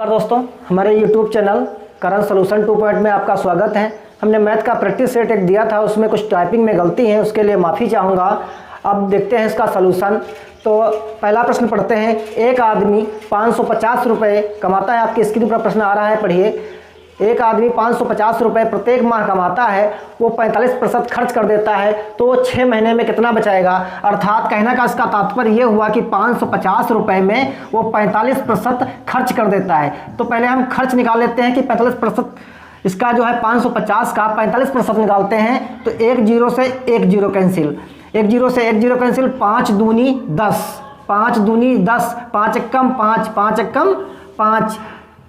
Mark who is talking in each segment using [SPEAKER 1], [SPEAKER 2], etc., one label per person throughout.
[SPEAKER 1] दोस्तों, हमारे YouTube channel करण solution 2 में आपका स्वागत है। हमने मैथ का प्रैक्टिस सेट एक दिया था, उसमें कुछ टाइपिंग में गलती है, उसके लिए माफ़ी चाहूँगा। अब देखते हैं इसका सलूशन। तो पहला प्रश्न पढ़ते हैं। एक आदमी 550 रुपये कमाता है। आपकी स्क्रीन पर प्रश्न आ रहा है, पढ़िए। एक आदमी 550 रुपये प्रत्येक माह कमाता है, वो 45% खर्च कर देता है, तो वो 6 महीने में कितना बचाएगा। अर्थात कहने का इसका तात्पर्य ये हुआ कि 550 रुपये में वो 45% खर्च कर देता है। तो पहले हम खर्च निकाल लेते हैं कि 45% इसका जो है 550 का 45% निकालते हैं। तो एक जीरो से एक जीरो कैंसिल, एक जीरो से एक जीरो कैंसिल, 5 दूनी 10, 5 दूनी 10, 5 एकम 5, 5 एकम 5,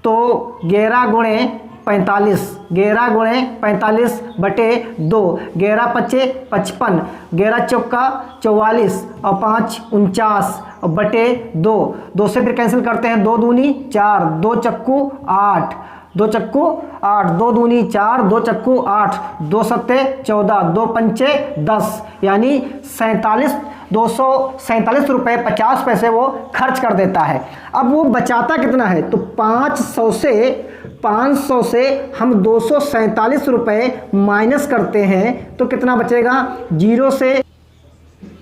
[SPEAKER 1] तो 11 गुणे 45, 11 गुणे 45 बटे 2, 11 पचे 55, 11 चौका 44 और 5 49 और बटे 2, 2 से फिर कैंसिल करते हैं। 2 दूनी 4, 2 चक्कू 8, 2 चक्कू 8, 2 दूनी 4, 2 चक्कू 8, 2 सत्ते 14, 2 पंचे 10, यानी 247 रुपये 50 पैसे वो खर्च कर देता है। अब वो बचाता कितना है, तो 500 से हम 247 रुपये माइनस करते हैं तो कितना बचेगा। जीरो से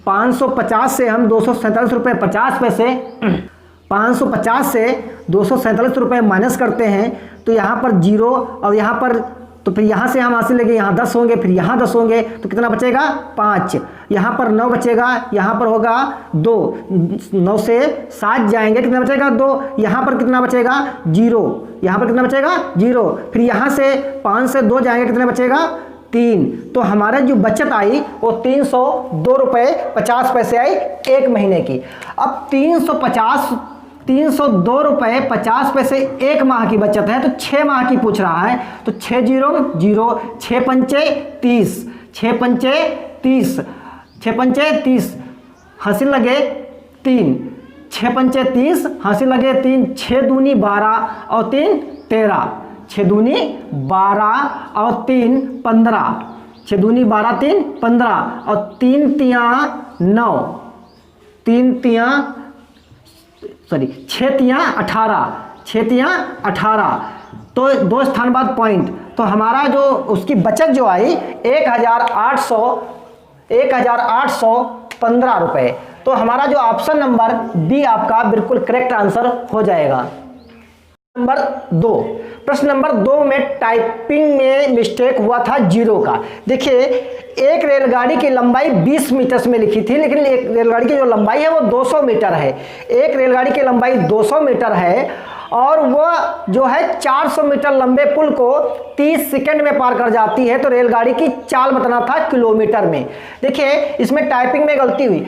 [SPEAKER 1] 550 से हम 247 रुपये 50 पैसे 550 से 247 रुपये माइनस करते हैं तो यहाँ पर जीरो और यहाँ पर, तो फिर यहाँ से हम हासिल लेंगे, यहाँ 10 होंगे, फिर यहाँ 10 होंगे, तो कितना बचेगा 5, यहाँ पर 9 बचेगा, यहाँ पर होगा 2, 9 से 7 जाएंगे, कितना बचेगा 2, यहाँ पर कितना बचेगा 0, यहाँ पर कितना बचेगा 0, फिर यहाँ से 5 से 2 जाएंगे, कितना बचेगा 3। तो हमारा जो बचत आई वो 302 रुपये 50 पैसे आई एक महीने की। अब 302 रुपये 50 पैसे एक माह की बचत है, तो 6 माह की पूछ रहा है। तो 6 जीरो 0, 6 पंचे 30, 6 पंचे 30, 6 पंचे 30, हासिल लगे 3, 6 पंचे 30, हासिल लगे 3, 6 दूनी 12 और 3 13, 6 दूनी 12 और 3 15, 6 दूनी 12 3 15 और 3 तियाँ 9, 6 तियाँ 18, 6 तियाँ 18, तो 2 स्थान बाद पॉइंट। तो हमारा जो उसकी बचत जो आई 1815 रुपये। तो हमारा जो ऑप्शन नंबर बी आपका बिल्कुल करेक्ट आंसर हो जाएगा। नंबर 2, प्रश्न नंबर 2 में टाइपिंग में मिस्टेक हुआ था 0 का। देखिए, एक रेलगाड़ी की लंबाई 20 मीटर में लिखी थी, लेकिन एक रेलगाड़ी की जो लंबाई है वो 200 मीटर है। एक रेलगाड़ी की लंबाई 200 मीटर है और वह जो है 400 मीटर लंबे पुल को 30 सेकंड में पार कर जाती है। तो रेलगाड़ी की चाल बताना था किलोमीटर में। देखिए, इसमें टाइपिंग में गलती हुई।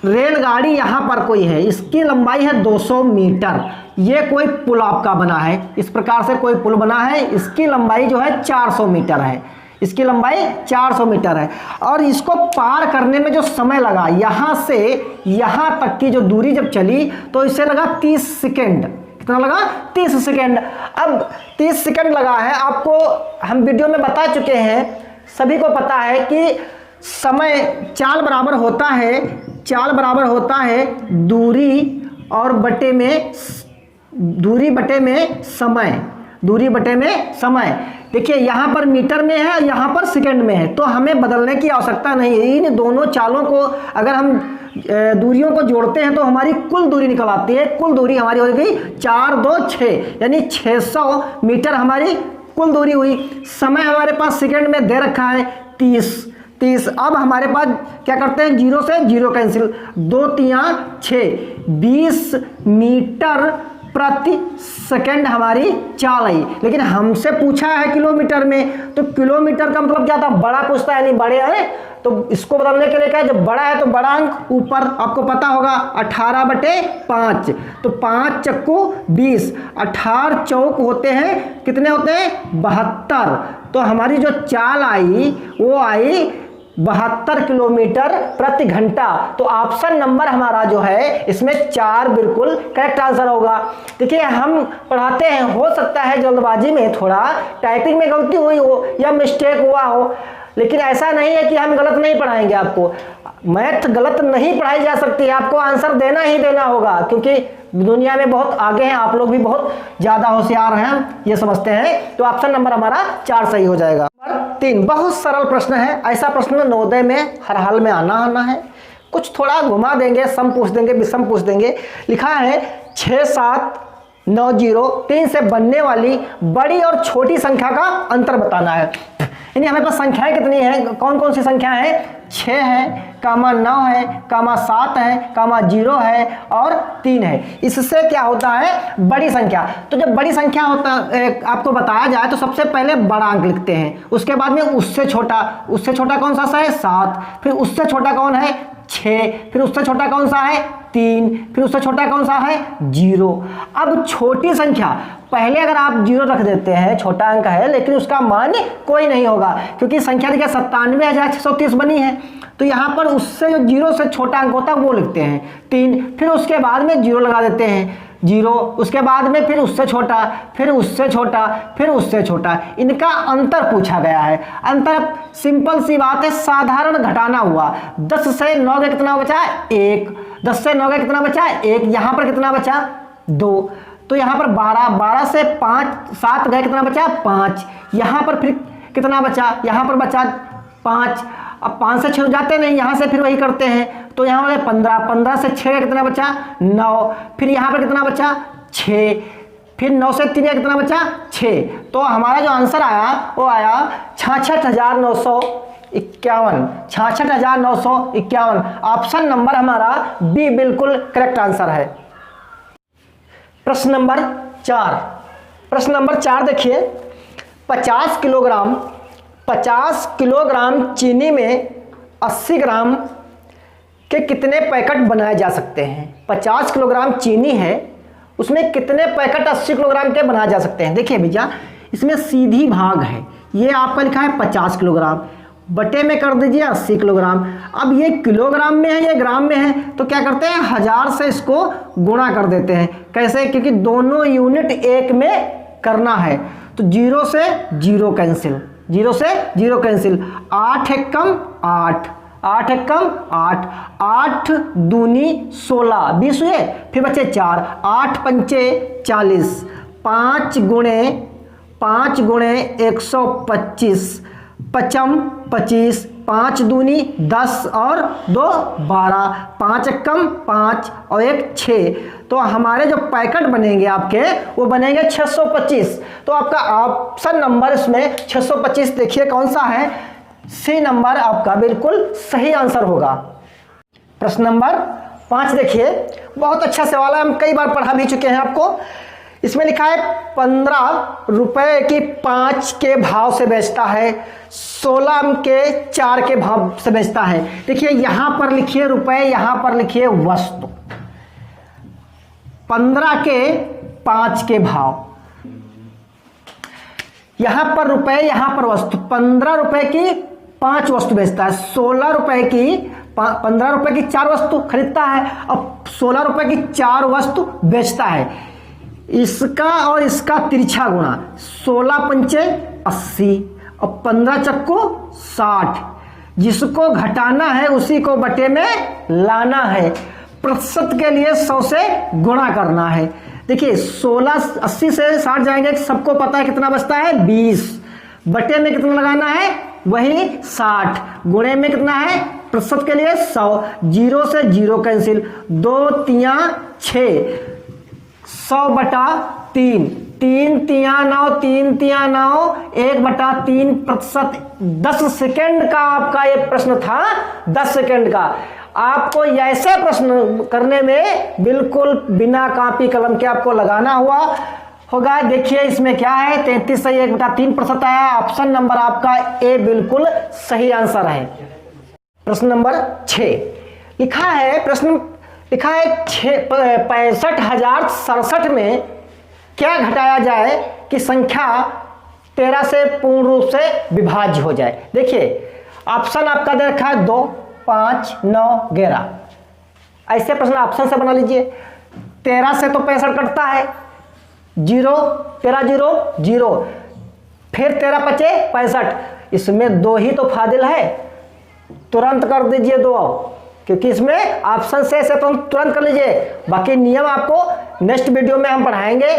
[SPEAKER 1] रेलगाड़ी यहाँ पर कोई है, इसकी लंबाई है 200 मीटर, ये कोई पुल आपका बना है, इस प्रकार से कोई पुल बना है, इसकी लंबाई जो है 400 मीटर है, इसकी लंबाई 400 मीटर है। और इसको पार करने में जो समय लगा, यहाँ से यहाँ तक की जो दूरी जब चली तो इसे लगा 30 सेकेंड। कितना लगा 30 सेकेंड। अब 30 सेकेंड लगा है, आपको हम वीडियो में बता चुके हैं, सभी को पता है कि समय चाल बराबर होता है दूरी और बटे में समय, दूरी बटे में समय। देखिए, यहाँ पर मीटर में है, यहाँ पर सेकंड में है, तो हमें बदलने की आवश्यकता नहीं है। इन दोनों चालों को अगर हम दूरियों को जोड़ते हैं तो हमारी कुल दूरी निकल आती है। कुल दूरी हमारी हो गई 4 2 6, यानी 600 मीटर हमारी कुल दूरी हुई। समय हमारे पास सेकंड में दे रखा है 30। अब हमारे पास क्या करते हैं, 0 से 0 कैंसिल, 2 तियाँ 6, 20 मीटर प्रति सेकंड हमारी चाल आई। लेकिन हमसे पूछा है किलोमीटर में, तो किलोमीटर का मतलब क्या था, बड़ा पूछता है, यानी बड़े है। तो इसको बदलने के लिए क्या है, जब बड़ा है तो बड़ा अंक ऊपर, आपको पता होगा 18/5, तो 5 चक्कू 20, 18 चौक होते हैं, कितने होते हैं 72। तो हमारी जो चाल आई वो आई 72 किलोमीटर प्रति घंटा। तो ऑप्शन नंबर हमारा जो है इसमें 4 बिल्कुल करेक्ट आंसर होगा। देखिए, हम पढ़ाते हैं, हो सकता है जल्दबाजी में थोड़ा टाइपिंग में गलती हुई हो या मिस्टेक हुआ हो, लेकिन ऐसा नहीं है कि हम गलत नहीं पढ़ाएंगे आपको। मैथ गलत नहीं पढ़ाई जा सकती है, आपको आंसर देना ही देना होगा, क्योंकि दुनिया में बहुत आगे हैं, आप लोग भी बहुत ज़्यादा होशियार हैं, ये समझते हैं। तो ऑप्शन नंबर हमारा 4 सही हो जाएगा। 3 बहुत सरल प्रश्न है, ऐसा प्रश्न नवोदय में हर हाल में आना है। कुछ थोड़ा घुमा देंगे, सम पूछ देंगे, विषम पूछ देंगे। लिखा है 6, 7, 9, 0, 3 से बनने वाली बड़ी और छोटी संख्या का अंतर बताना है। यानी हमारे पास संख्याएं कितनी हैं, कौन कौन सी संख्याएं हैं? 6 है, कामा 9 है, कामा 7 है, कामा 0 है और 3 है। इससे क्या होता है? बड़ी संख्या। तो जब बड़ी संख्या होता आपको बताया जाए तो सबसे पहले बड़ा अंक लिखते हैं, उसके बाद में उससे छोटा कौन सा है? 7, फिर उससे छोटा कौन है? 6, फिर उससे छोटा कौन सा है? 3, फिर उससे छोटा कौन सा है? 0। अब छोटी संख्या पहले अगर आप 0 रख देते हैं, छोटा अंक है लेकिन उसका मान कोई नहीं होगा, क्योंकि संख्या देखिए 97,630 बनी है, तो यहाँ पर उससे जो 0 से छोटा अंक होता है वो लिखते हैं 3, फिर उसके बाद में 0 लगा देते हैं 0, उसके बाद में फिर उससे छोटा, फिर उससे छोटा, फिर उससे छोटा। इनका अंतर पूछा गया है। अंतर सिंपल सी बात है, साधारण घटाना हुआ। 10 से 9 का कितना बचा? 1। 10 से 9 का कितना बचा? 1। यहाँ पर कितना बचा? 2। तो यहाँ पर 12 से 7 गए, कितना बचा? 5। यहाँ पर फिर कितना बचा? यहाँ पर बचा 5। अब 5 से 6 जाते नहीं, यहाँ से फिर वही करते हैं, तो यहाँ पर 15 से 6 का कितना बचा? 9। फिर यहाँ पर कितना बचा? 6। फिर 9 से 3 का कितना बचा? 6। तो हमारा जो आंसर आया वो आया 66,951। 66,951। ऑप्शन नंबर हमारा बी बिल्कुल करेक्ट आंसर है। प्रश्न नंबर 4। प्रश्न नंबर 4 देखिए, 50 किलोग्राम चीनी में 80 ग्राम के कितने पैकेट बनाए जा सकते हैं? 50 किलोग्राम चीनी है, उसमें कितने पैकेट 80 किलोग्राम के बनाए जा सकते हैं? देखिए भैया, इसमें सीधी भाग है, ये आपका लिखा है 50 किलोग्राम, बटे में कर दीजिए 80 किलोग्राम। अब ये किलोग्राम में है, ये ग्राम में है, तो क्या करते हैं? 1000 से इसको गुणा कर देते हैं। कैसे? क्योंकि दोनों यूनिट एक में करना है, तो 0 से 0 कैंसिल, 0 से 0 कैंसिल। 8 एकम 8, 8 एकम 8, 8 दूनी 16, 20 हुए, फिर बचे 4, 8 पंचे 40, 5 गुणे 125, 5 25, 5 दूनी 10 और 2 12, 5 एकम 5 और 1 6। तो हमारे जो पैकेट बनेंगे आपके वो बनेंगे 625। तो आपका ऑप्शन नंबर इसमें 625 देखिए कौन सा है? सी नंबर आपका बिल्कुल सही आंसर होगा। प्रश्न नंबर 5 देखिए, बहुत अच्छा सवाल है, हम कई बार पढ़ा भी चुके हैं आपको। इसमें लिखा है 15 रुपए की 5 के भाव से बेचता है, 16 के 4 के भाव से बेचता है। देखिए यहां पर लिखिए रुपए, यहां पर लिखिए वस्तु। 15 के 5 के भाव, यहां पर रुपए, यहां पर वस्तु। 15 रुपए की 5 वस्तु बेचता है, 16 रुपए की 15 रुपए की 4 वस्तु खरीदता है, अब 16 रुपए की 4 वस्तु बेचता है। इसका और इसका तिरछा गुणा, 16 पंचे 80 और 15 चक्को 60। जिसको घटाना है उसी को बटे में लाना है, प्रतिशत के लिए 100 से गुणा करना है। देखिए 16 80 से 60 जाएंगे, सबको पता है कितना बचता है? 20। बटे में कितना लगाना है? वही 60। गुणे में कितना है? प्रतिशत के लिए 100। 0 से 0 कैंसिल, 2 तिया 6, 100 बटा 3, 3 तिया 9, 3 तिया 9, 1/3 प्रतिशत। 10 सेकेंड का आपका ये प्रश्न था, 10 सेकेंड का। आपको ऐसे प्रश्न करने में बिल्कुल बिना कॉपी कलम के आपको लगाना हुआ होगा। देखिए इसमें क्या है? 33 से 1/3% आया। ऑप्शन नंबर आपका ए बिल्कुल सही आंसर है। प्रश्न नंबर 6 लिखा है, प्रश्न लिखा है 65,067 में क्या घटाया जाए कि संख्या 13 से पूर्ण रूप से विभाज्य हो जाए? देखिए ऑप्शन आपका दे रखा है 2, 5, 9, 11। ऐसे प्रश्न ऑप्शन से बना लीजिए। 13 से तो 65 कटता है, 0 13 0 0, फिर 13 बचे 65। इसमें 2 ही तो फाजिल है, तुरंत कर दीजिए 2, क्योंकि इसमें ऑप्शन से ऐसे तुरंत कर लीजिए। बाकी नियम आपको नेक्स्ट वीडियो में हम पढ़ाएंगे,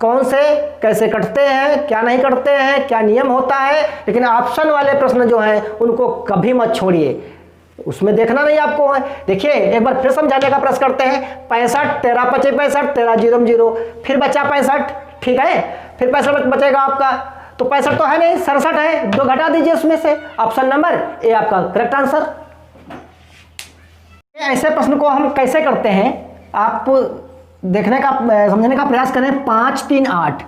[SPEAKER 1] कौन से कैसे कटते हैं, क्या नहीं कटते हैं, क्या नियम होता है। लेकिन ऑप्शन वाले प्रश्न जो हैं उनको कभी मत छोड़िए, उसमें देखना नहीं आपको है। देखिए एक बार फिर समझाने का प्रयास करते हैं। 65 13 25 65 13 0 0, फिर बचा 65, ठीक है, फिर 65 बचेगा आपका, तो 65 तो है नहीं, 67 है, 2 घटा दीजिए उसमें से। ऑप्शन नंबर ए आपका करेक्ट आंसर। ऐसे प्रश्न को हम कैसे करते हैं, आप देखने का समझने का प्रयास करें। 5 3 8,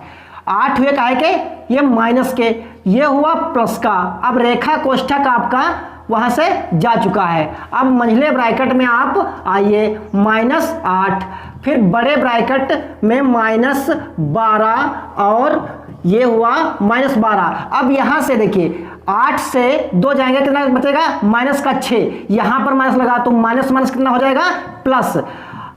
[SPEAKER 1] 8 हुए काहे के, ये माइनस के, ये हुआ प्लस का। अब रेखा कोष्ठक आपका वहां से जा चुका है। अब मंझले ब्रैकेट में आप आइए, -8, फिर बड़े ब्रैकेट में -12 और ये हुआ -12। अब यहां से देखिए 8 से 2 जाएंगे, कितना बचेगा, -6। यहां पर माइनस लगा तो माइनस माइनस कितना हो जाएगा, प्लस।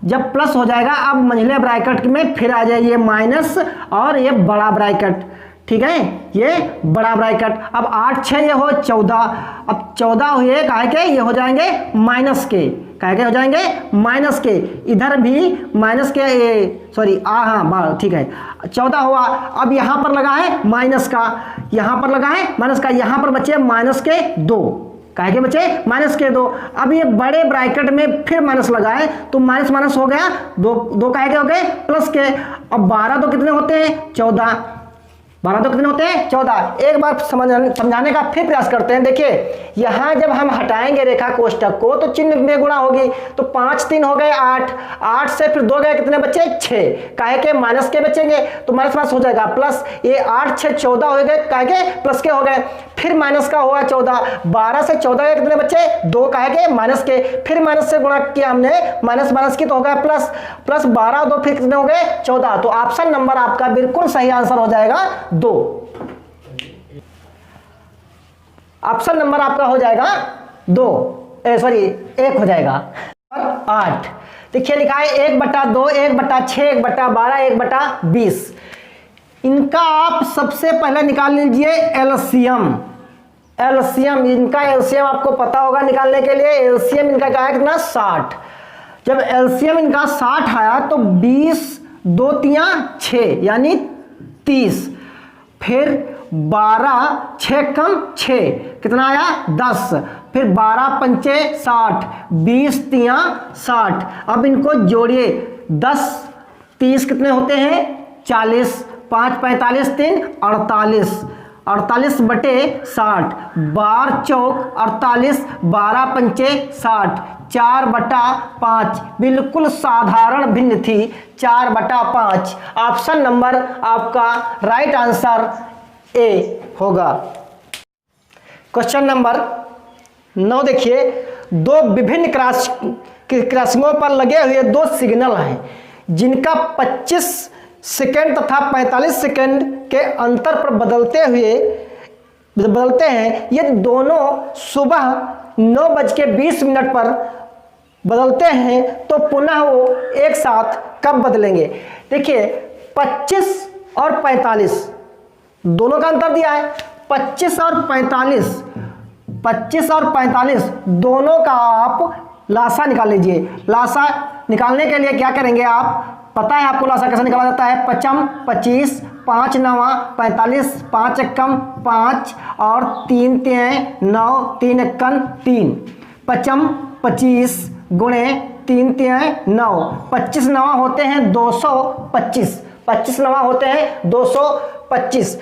[SPEAKER 1] जब प्लस हो जाएगा अब मंझले ब्रैकेट में फिर आ जाइए माइनस और ये बड़ा ब्रैकेट, ठीक है, ये बड़ा ब्रैकेट। अब 8 6 ये हो 14, अब 14 हुए काहे के, ये हो जाएंगे माइनस के, काहे के हो जाएंगे माइनस के। इधर भी माइनस के, सॉरी हाँ ठीक है, 14 हुआ। अब यहां पर लगा है माइनस का, यहां पर लगा है माइनस का, यहां पर बचे -2, काहे के बचे -2। अब ये बड़े ब्रैकेट में फिर माइनस लगा है तो माइनस माइनस हो गया, 2 काहे के हो गए, प्लस के। अब 12 तो कितने होते हैं, 14, 12 तो कितने होते हैं, 14। एक बार समझाने का फिर प्रयास करते हैं। देखिए यहां जब हम हटाएंगे रेखा कोष्ठक को तो चिन्ह में गुणा होगी, तो 5 3 हो गए 8, 8 से फिर 2 गए, कितने बचे, 6, काहे के माइनस के बचेंगे तो माइनस माइनस हो जाएगा प्लस। ये 8 6 14 हो गए, काहे के प्लस के हो गए, फिर माइनस का हुआ 14, 12 से 14 गए, कितने बचे, 2, काहे के माइनस के, फिर माइनस से गुणा किया हमने, माइनस माइनस की तो हो गया प्लस, प्लस 12 2 फिर कितने हो गए, 14। तो ऑप्शन नंबर आपका बिल्कुल सही आंसर हो जाएगा 2। ऑप्शन नंबर आपका हो जाएगा 2, सॉरी 1 हो जाएगा। और 8 देखिए लिखा है 1/2, 1/6, 1/12, 1/20। इनका आप सबसे पहले निकाल लीजिए एलसीएम। एलसीएम, इनका एलसीएम आपको पता होगा निकालने के लिए। एलसीएम इनका क्या है, कितना, 60। जब एलसीएम इनका 60 आया तो 20 2 3 6 यानी 30, फिर 12 6 कम 6 कितना आया, 10, फिर 12 पंचे 60, 20 3 60। अब इनको जोड़िए, 10 30 कितने होते हैं, 40, 5 45 3 48, 48/60, 12 चौक 48, 12 पंचे 60, 4/5। बिल्कुल साधारण भिन्न थी, 4/5। ऑप्शन नंबर आपका राइट आंसर ए होगा। क्वेश्चन नंबर 9 देखिए, 2 विभिन्न क्रॉसिंगों पर लगे हुए 2 सिग्नल हैं जिनका 25 सेकेंड तथा 45 सेकेंड के अंतर पर बदलते हैं। ये दोनों सुबह 9:20 पर बदलते हैं तो पुनः वो एक साथ कब बदलेंगे। देखिए 25 और 45 दोनों का अंतर दिया है, 25 और 45, 25 और 45 दोनों का आप लासा निकाल लीजिए। लासा निकालने के लिए क्या करेंगे आप, पता है आपको लासा कैसे निकाला जाता है, 5 25, 5 9 45, 5 एकम 5 और 3 3 9, 3 एकम 3, 5 25 गुणे 3 3 9, 25 9 होते हैं 225, 25 9 होते हैं 225,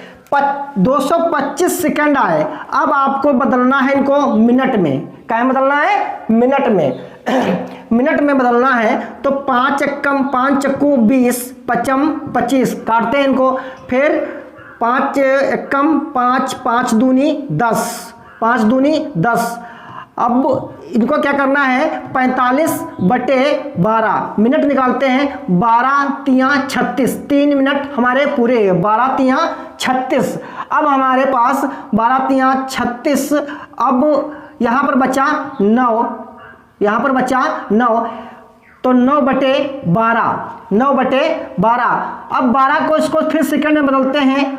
[SPEAKER 1] 225 सेकंड आए। अब आपको बदलना है इनको मिनट में। क्या बदलना है, मिनट में। मिनट में बदलना है तो 5 एकम 5 चक्कू 20, 5 25 काटते हैं इनको, फिर 5 एकम 5, 5 दूनी 10, 5 दूनी 10। अब इनको क्या करना है, 45/12 मिनट निकालते हैं, 12 3 36, 3 मिनट हमारे पूरे, 12 3 36। अब हमारे पास 12 3 36, अब यहाँ पर बचा 9, यहाँ पर बचा 9, तो 9/12, 9/12। अब 12 को इसको फिर सेकंड में बदलते हैं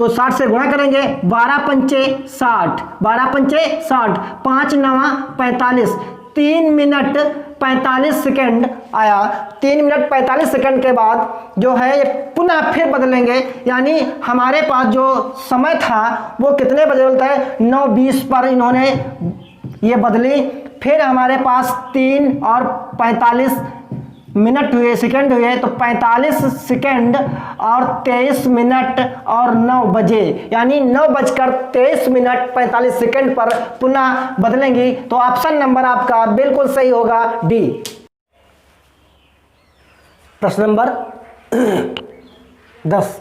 [SPEAKER 1] तो 60 से गुणा करेंगे, 12 पंचे 60, 12 पंचे 60, 5 नवा 45, 3 मिनट 45 सेकंड आया। 3 मिनट 45 सेकंड के बाद जो है ये पुनः फिर बदलेंगे, यानी हमारे पास जो समय था वो कितने बजे बोलता है 9:20 पर इन्होंने ये बदली। फिर हमारे पास 3 और 45 मिनट हुए, सेकंड हुए, तो 45 सेकंड और 23 मिनट और 9 बजे, यानी 9:23 45 सेकंड पर पुनः बदलेंगी। तो ऑप्शन नंबर आपका बिल्कुल सही होगा डी। प्रश्न नंबर 10,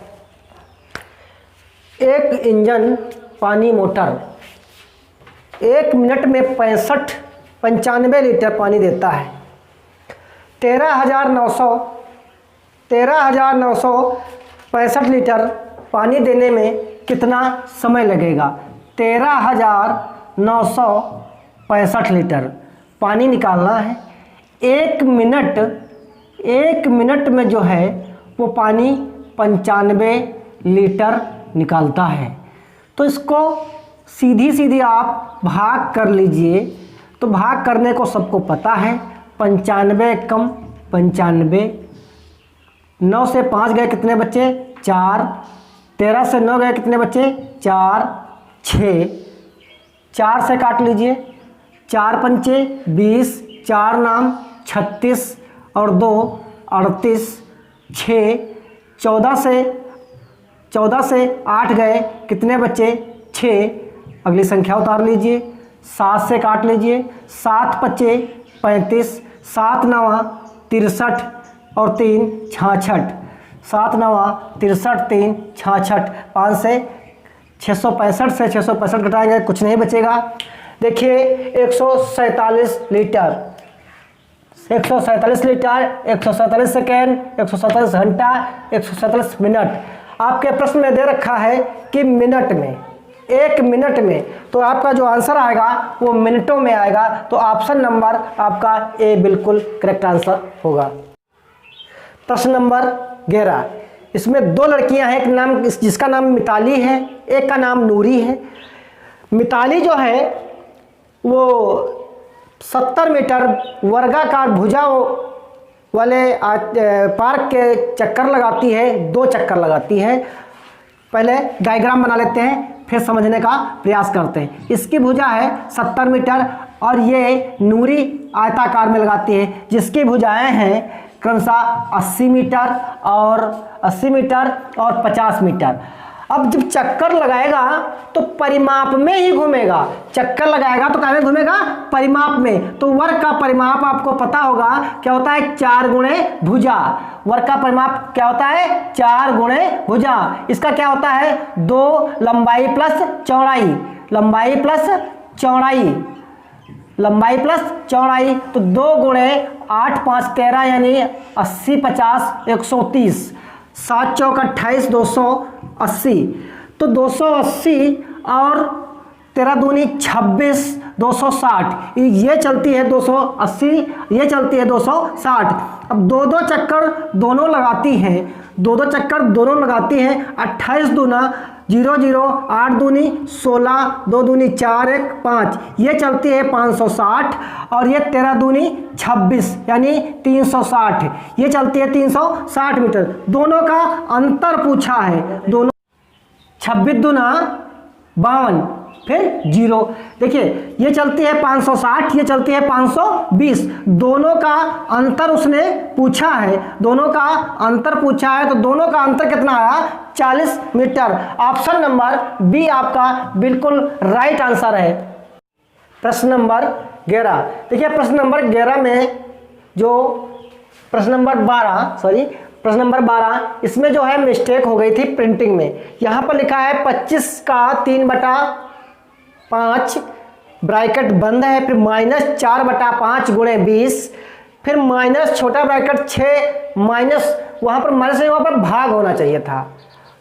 [SPEAKER 1] एक इंजन पानी मोटर 1 मिनट में 95 लीटर पानी देता है। 13,965 लीटर पानी देने में कितना समय लगेगा? 13,965 लीटर पानी निकालना है। 1 मिनट में जो है वो पानी 95 लीटर निकालता है। तो इसको सीधी आप भाग कर लीजिए। तो भाग करने को सबको पता है, 95 कम 95, 9 से 5 गए कितने बच्चे? 4, 13 से 9 गए कितने बच्चे? 4, 6, 4 से काट लीजिए, 4 पंचे 20, 4 नाम 36 और 2 38, 6, 14 से 8 गए कितने बच्चे? 6, अगली संख्या उतार लीजिए, 7 से काट लीजिए, 7 पच्चे 35, 7 नवा 63 और 3 66, 7 नवा 63 3 66, 5 से 665 से 665 घटाएंगे कुछ नहीं बचेगा। देखिए 147 लीटर, 147 लीटर, 147 सेकेंड, 147 घंटा, 147 मिनट। आपके प्रश्न में दे रखा है कि मिनट में, 1 मिनट में, तो आपका जो आंसर आएगा वो मिनटों में आएगा। तो ऑप्शन नंबर आपका ए बिल्कुल करेक्ट आंसर होगा। प्रश्न नंबर 11, इसमें 2 लड़कियां हैं, एक नाम जिसका नाम मिताली है, एक का नाम नूरी है। मिताली जो है वो 70 मीटर वर्गाकार भुजा वाले पार्क के चक्कर लगाती है, 2 चक्कर लगाती है। पहले डायग्राम बना लेते हैं, फिर समझने का प्रयास करते हैं। इसकी भुजा है 70 मीटर और ये नूरी आयताकार में लगाती है, जिसकी भुजाएं हैं क्रमशः 80 मीटर और 50 मीटर। अब जब चक्कर लगाएगा तो परिमाप में ही घूमेगा। चक्कर लगाएगा तो कहाँ में घूमेगा? परिमाप में। तो वर्ग का परिमाप आपको पता होगा क्या होता है? 4 गुणे भुजा। वर्ग का परिमाप क्या होता है? 4 गुणे भुजा। इसका क्या होता है? 2 लंबाई प्लस चौड़ाई, लंबाई प्लस चौड़ाई, लंबाई प्लस चौड़ाई। तो 2 गुणे 8 5 13 यानी 80 50 130, 7 चौक 28 280। तो 280 और 13 दूनी 26 260, ये चलती है 280, ये चलती है 260। अब 2 चक्कर दोनों लगाती हैं, 2 चक्कर दोनों लगाती हैं। 28 दूना 0 0, 8 दूनी 16, 2 दूनी 4 1 5, ये चलती है 560 और ये 13 दूनी 26 यानी 360, ये चलती है 360 मीटर। दोनों का अंतर पूछा है, दोनों 26 दूना 52 फिर 0। देखिए ये चलती है 560, ये चलती है 520। दोनों का अंतर उसने पूछा है, दोनों का अंतर पूछा है, तो दोनों का अंतर कितना आया? 40 मीटर। ऑप्शन नंबर बी आपका बिल्कुल राइट आंसर है। प्रश्न नंबर 11, देखिए प्रश्न नंबर 11 में जो प्रश्न नंबर 12 इसमें जो है मिस्टेक हो गई थी प्रिंटिंग में। यहाँ पर लिखा है 25 का 3/5 ब्रैकेट बंद है, फिर -4/5 गुणे 20, फिर माइनस छोटा ब्रैकेट 6 माइनस, वहाँ पर माइनस वहाँ पर भाग होना चाहिए था।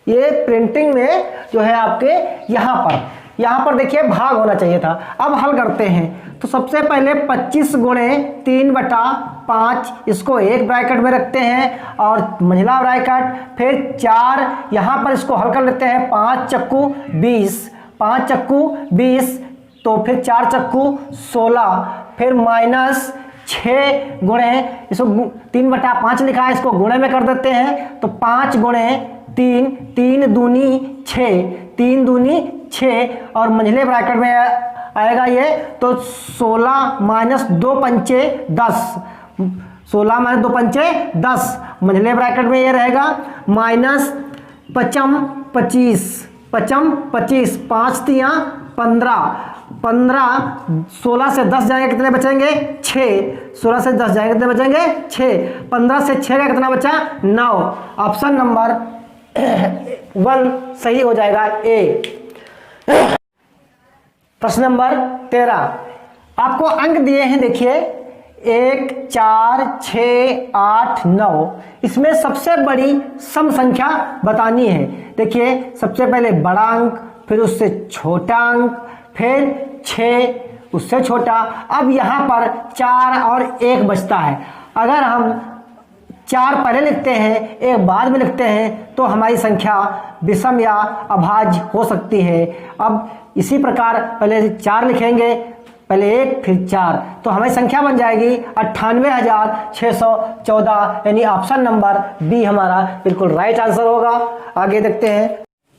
[SPEAKER 1] ये प्रिंटिंग में जो है आपके यहाँ पर यहाँ पर देखिए भाग होना चाहिए था। अब हल करते हैं। तो सबसे पहले 25 गुणे 3/5 इसको एक ब्रैकेट में रखते हैं और मंझला ब्रैकेट, फिर 4 यहाँ पर इसको हल कर लेते हैं। 5 चक्कू 20, 5 चक्कू 20, तो फिर 4 चक्कू 16, फिर माइनस 6 गुणे, इसको 3/5 लिखा है, इसको गुणे में कर देते हैं। तो 5 गुणे 3, 3 दूनी 6, 3 दूनी 6 और मंझले ब्रैकेट में आएगा ये। तो 16 माइनस 2 पंचे 10, 16 माइनस 2 पंचे 10, मंझले ब्रैकेट में ये रहेगा। माइनस 5 25, 5 25, 5 तियाँ 15, 15, 16 से 10 जाएंगे कितने बचेंगे 6, 16 से 10 जाएंगे कितने बचेंगे 6, 15 से 6 का कितना बचा 9। ऑप्शन नंबर 1 सही हो जाएगा ए। प्रश्न नंबर 13, आपको अंक दिए हैं देखिए 1 4 6 8 9, इसमें सबसे बड़ी सम संख्या बतानी है। देखिए सबसे पहले बड़ा अंक, फिर उससे छोटा अंक, फिर 6 उससे छोटा। अब यहाँ पर 4 और 1 बचता है। अगर हम 4 पहले लिखते हैं 1 बाद में लिखते हैं तो हमारी संख्या विषम या अभाज्य हो सकती है। अब इसी प्रकार पहले 4 लिखेंगे, पहले 1 फिर 4, तो हमारी संख्या बन जाएगी 98,614, यानी ऑप्शन नंबर बी हमारा बिल्कुल राइट आंसर होगा। आगे देखते हैं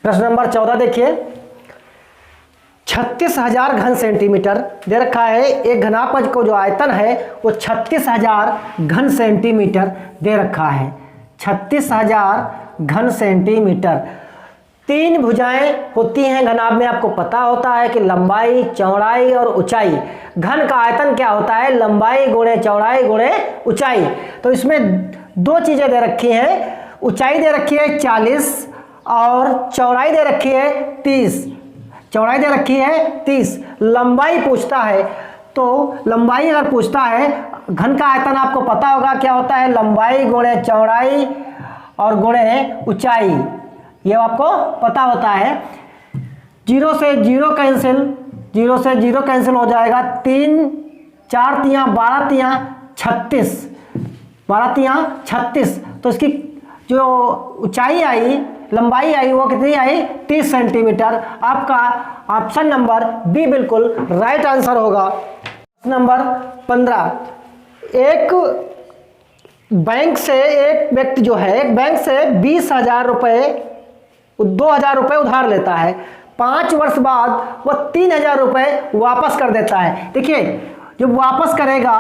[SPEAKER 1] प्रश्न नंबर 14। देखिए 36,000 घन सेंटीमीटर दे रखा है। एक घनापज को जो आयतन है वो 36,000 घन सेंटीमीटर दे रखा है। 36,000 घन सेंटीमीटर। 3 भुजाएं होती हैं घनाभ में, आपको पता होता है कि लंबाई, चौड़ाई और ऊंचाई। घन का आयतन क्या होता है, लंबाई गुणे चौड़ाई गुणे ऊंचाई। तो इसमें 2 चीजें दे रखी हैं, ऊंचाई दे रखी है 40 और चौड़ाई दे रखी है 30। चौड़ाई दे रखी है 30, लंबाई पूछता है। तो लंबाई अगर पूछता है, घन का आयतन आपको पता होगा क्या होता है, लंबाई गुणे चौड़ाई और गुणे ऊंचाई, ये आपको पता होता है। 0 से 0 कैंसिल, 0 से 0 कैंसिल हो जाएगा। 3 4 तियाँ 12 तियाँ 36, 12 तियाँ 36। तो इसकी जो ऊंचाई आई, लंबाई आई, वो कितनी आई 30 सेंटीमीटर। आपका ऑप्शन नंबर बी बिल्कुल राइट आंसर होगा। नंबर 15, एक बैंक से एक व्यक्ति जो है, एक बैंक से 20,000 रुपये 2,000 रुपये उधार लेता है। 5 वर्ष बाद वह 3,000 रुपये वापस कर देता है। देखिए जब वापस करेगा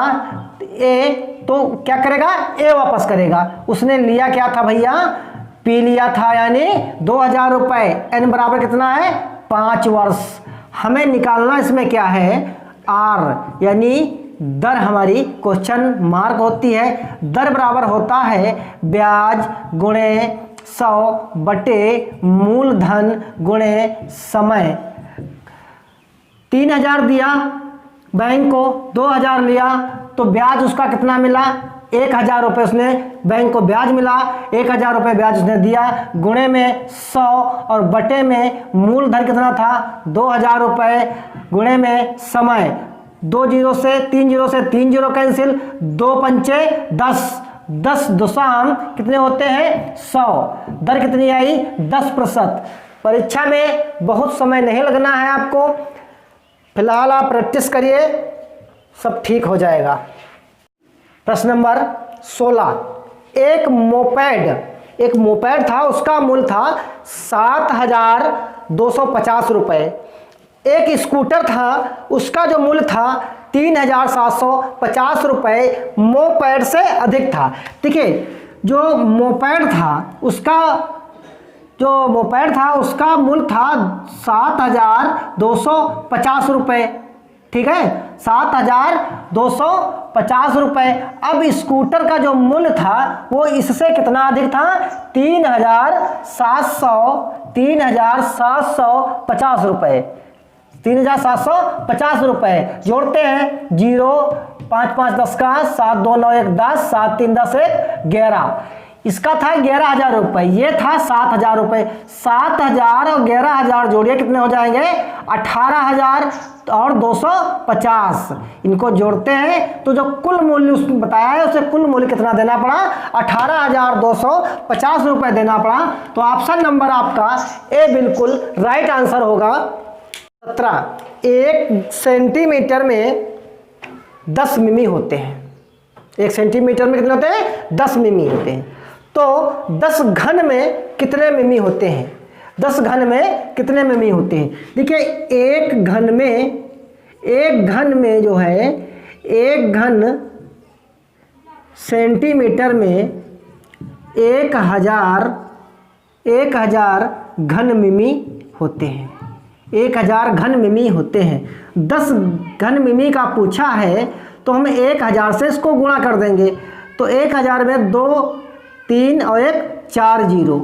[SPEAKER 1] ए, तो क्या करेगा, ए वापस करेगा। उसने लिया क्या था भैया, पी लिया था, यानी 2,000 रुपये। एन बराबर कितना है 5 वर्ष। हमें निकालना इसमें क्या है, आर, यानी दर हमारी क्वेश्चन मार्क होती है। दर बराबर होता है ब्याज गुणे 100 बटे मूलधन गुणे समय। 3,000 दिया बैंक को, 2,000 लिया, तो ब्याज उसका कितना मिला 1,000 रुपये उसने बैंक को ब्याज मिला। 1,000 रुपये ब्याज उसने दिया, गुणे में 100 और बटे में मूलधन कितना था 2,000 रुपये, गुणे में समय। 2 0 से 3 0 से 3 0 कैंसिल, 2 पंचे 10, 10 दशम कितने होते हैं 100। दर कितनी आई 10%। परीक्षा में बहुत समय नहीं लगना है आपको, फिलहाल आप प्रैक्टिस करिए, सब ठीक हो जाएगा। प्रश्न नंबर 16, एक मोपेड था, उसका मूल्य था 7,250 रुपये। एक स्कूटर था, उसका जो मूल्य था 3,750 रुपये, मोपेड से अधिक था। देखिए जो मोपेड था उसका मूल्य था 7,250 रुपये, ठीक है, 7,250 रुपये। अब स्कूटर का जो मूल्य था वो इससे कितना अधिक था 3,750 रुपये, 3,750 रुपये। जोड़ते हैं 0, 5 5 10 का, 7 2 9 1 10, 7 3 10 1 11। इसका था 11,000 रुपये, ये था 7,000 रुपये। 7,000 और 11,000 जोड़िए कितने हो जाएंगे? 18,000 और 250। इनको जोड़ते हैं तो जो कुल मूल्य उसने बताया है उसे कुल मूल्य कितना देना पड़ा? 18,250 रुपये देना पड़ा। तो ऑप्शन नंबर आपका ए बिल्कुल राइट आंसर होगा। 17, 1 सेंटीमीटर में 10 मिमी होते हैं। 1 सेंटीमीटर में कितने होते हैं? 10 मिमी होते हैं। तो 10 घन में कितने मिमी होते हैं? 10 घन में कितने मिमी होते हैं? देखिए एक घन में जो है, 1 घन सेंटीमीटर में 1000 घन मिमी होते हैं। 1000 घन मिमी होते हैं। 10 घन मिमी का पूछा है तो हम 1000 से इसको गुणा कर देंगे। तो 1000 में 2 3 और 1 4 0,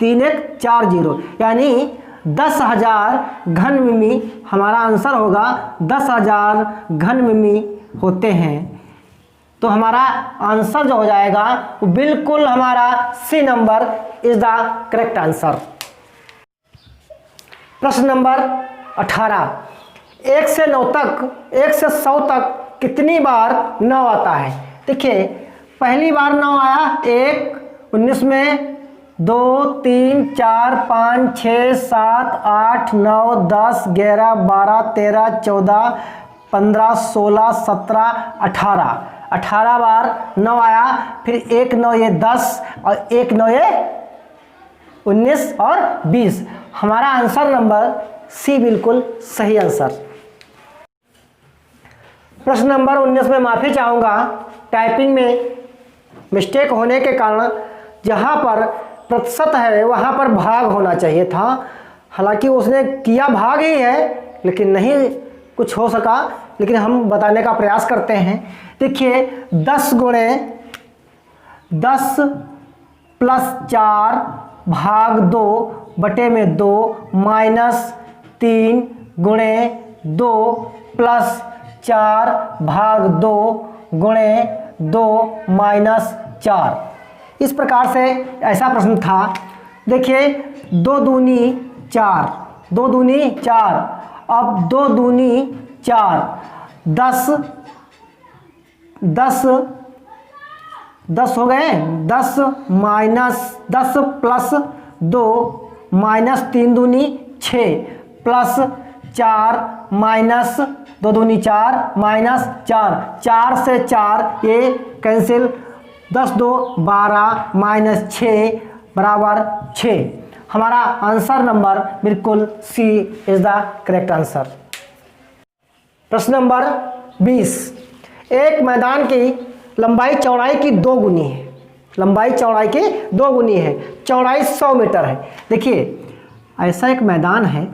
[SPEAKER 1] 3 1 4 0, यानी 10,000 घन मिमी हमारा आंसर होगा। 10,000 घन मिमी होते हैं। तो हमारा आंसर जो हो जाएगा वो बिल्कुल हमारा C number is the correct answer. प्रश्न नंबर 18, 1 से 9 तक, 1 से 100 तक कितनी बार 9 आता है? देखिए पहली बार 9 आया 1, 19 में 2 3 4 5 6 7 8 9 10 11 12 13 14 15 16 17 18, 18 बार 9 आया। फिर 1 9 ये 10 और 1 9 ये 19 और 20। हमारा आंसर नंबर सी बिल्कुल सही आंसर। प्रश्न नंबर 19 में माफ़ी चाहूँगा, टाइपिंग में मिस्टेक होने के कारण जहाँ पर प्रतिशत है वहाँ पर भाग होना चाहिए था। हालांकि उसने किया भाग ही है लेकिन नहीं कुछ हो सका, लेकिन हम बताने का प्रयास करते हैं। देखिए 10 गुणे 10 प्लस 4 भाग 2 बटे में 2 माइनस 3 गुणे 2 प्लस 4 भाग 2 गुणे 2 माइनस 4। इस प्रकार से ऐसा प्रश्न था। देखिए 2 दूनी 4, 2 दूनी 4, अब 2 दूनी 4, 10 हो गए। 10 माइनस 10 प्लस 2 माइनस 3 दूनी 6 प्लस 4 माइनस 2 दूनी 4 माइनस 4, 4 से 4 ये कैंसिल, 10 2 12 माइनस 6 बराबर 6। हमारा आंसर नंबर बिल्कुल सी इज द करेक्ट आंसर। प्रश्न नंबर 20, एक मैदान की लंबाई चौड़ाई की 2 गुनी है। लंबाई चौड़ाई की 2 गुनी है, चौड़ाई 100 मीटर है। देखिए ऐसा एक मैदान है,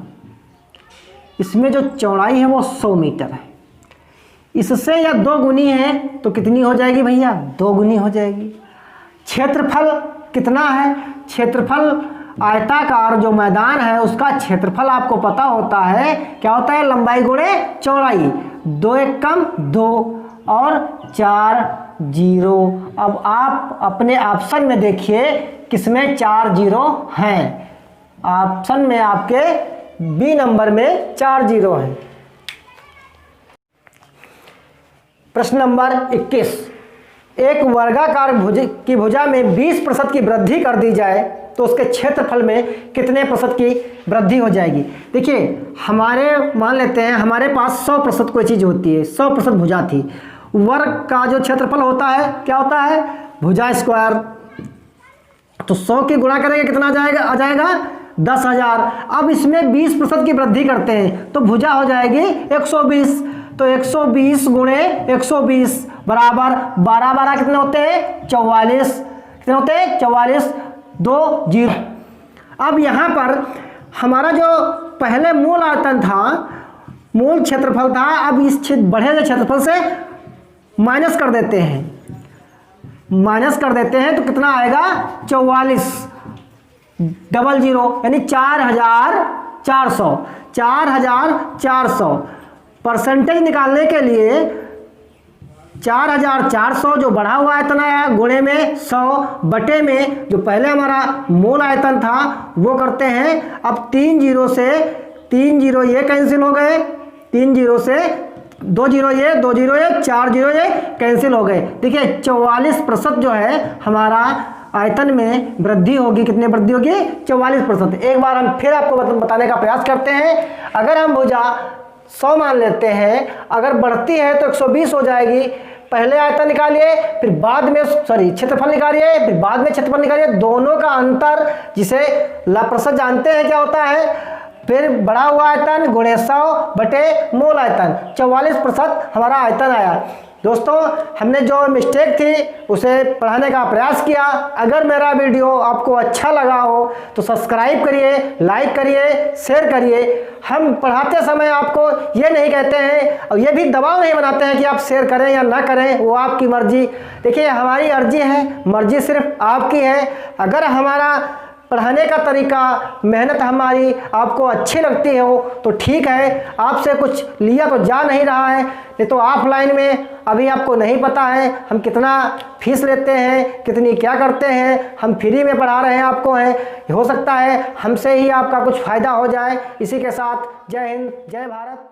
[SPEAKER 1] इसमें जो चौड़ाई है वो 100 मीटर है। इससे या 2 गुनी है तो कितनी हो जाएगी भैया? 2 गुनी हो जाएगी। क्षेत्रफल कितना है? क्षेत्रफल आयताकार जो मैदान है उसका क्षेत्रफल आपको पता होता है, क्या होता है? लंबाई गुणे चौड़ाई। 2 1 कम 2 और 4 0। अब आप अपने ऑप्शन में देखिए किसमें 4 0 हैं। ऑप्शन में आपके बी नंबर में 4 0 हैं। प्रश्न नंबर 21, एक वर्गाकार की भुजा में 20% की वृद्धि कर दी जाए तो उसके क्षेत्रफल में कितने प्रतिशत की वृद्धि हो जाएगी? देखिए हमारे मान लेते हैं हमारे पास 100% कोई चीज़ होती है, 100% भुजा थी। वर्ग का जो क्षेत्रफल होता है क्या होता है? भुजा स्क्वायर। तो 100 की गुणा करेंगे कितना आ जाएगा 10,000। अब इसमें 20% की वृद्धि करते हैं तो भुजा हो जाएगी 120। तो 120 गुणे 120 बराबर 12 12 कितने होते हैं? 44। कितने होते हैं? 44 2 0। अब यहाँ पर हमारा जो पहले मूल आयतन था, मूल क्षेत्रफल था, अब इस बढ़े हुए क्षेत्रफल से माइनस कर देते हैं। माइनस कर देते हैं तो कितना आएगा? 44 00 यानी 4400। 4400 परसेंटेज निकालने के लिए 4400 जो बढ़ा हुआ आयतन आया गुणे में 100 बटे में जो पहले हमारा मूल आयतन था वो करते हैं। अब 3 जीरो से 3 जीरो ये कैंसिल हो गए, 3 जीरो से 2 जीरो ये, 2 जीरो ये, 4 जीरो ये कैंसिल हो गए। देखिए 44% जो है हमारा आयतन में वृद्धि होगी। कितनी वृद्धि होगी? 44%। एक बार हम फिर आपको बताने का प्रयास करते हैं। अगर हम भुजा 100 मान लेते हैं, अगर बढ़ती है तो 120 हो जाएगी। पहले आयतन निकालिए, फिर बाद में क्षेत्रफल निकालिए, फिर बाद में क्षेत्रफल निकालिए। दोनों का अंतर जिसे लाप्लास जानते हैं क्या होता है, फिर बढ़ा हुआ आयतन गुणे 100 बटे मूल आयतन। 44% हमारा आयतन आया। दोस्तों हमने जो मिस्टेक थी उसे पढ़ाने का प्रयास किया। अगर मेरा वीडियो आपको अच्छा लगा हो तो सब्सक्राइब करिए, लाइक करिए, शेयर करिए। हम पढ़ाते समय आपको ये नहीं कहते हैं और ये भी दबाव नहीं बनाते हैं कि आप शेयर करें या ना करें, वो आपकी मर्जी। देखिए हमारी अर्जी है, मर्जी सिर्फ आपकी है। अगर हमारा पढ़ाने का तरीका, मेहनत हमारी आपको अच्छी लगती हो तो ठीक है, आपसे कुछ लिया तो जा नहीं रहा है। ये तो ऑफलाइन में अभी आपको नहीं पता है हम कितना फीस लेते हैं, कितनी क्या करते हैं। हम फ्री में पढ़ा रहे हैं आपको है। हो सकता है हमसे ही आपका कुछ फ़ायदा हो जाए। इसी के साथ जय हिंद, जय भारत।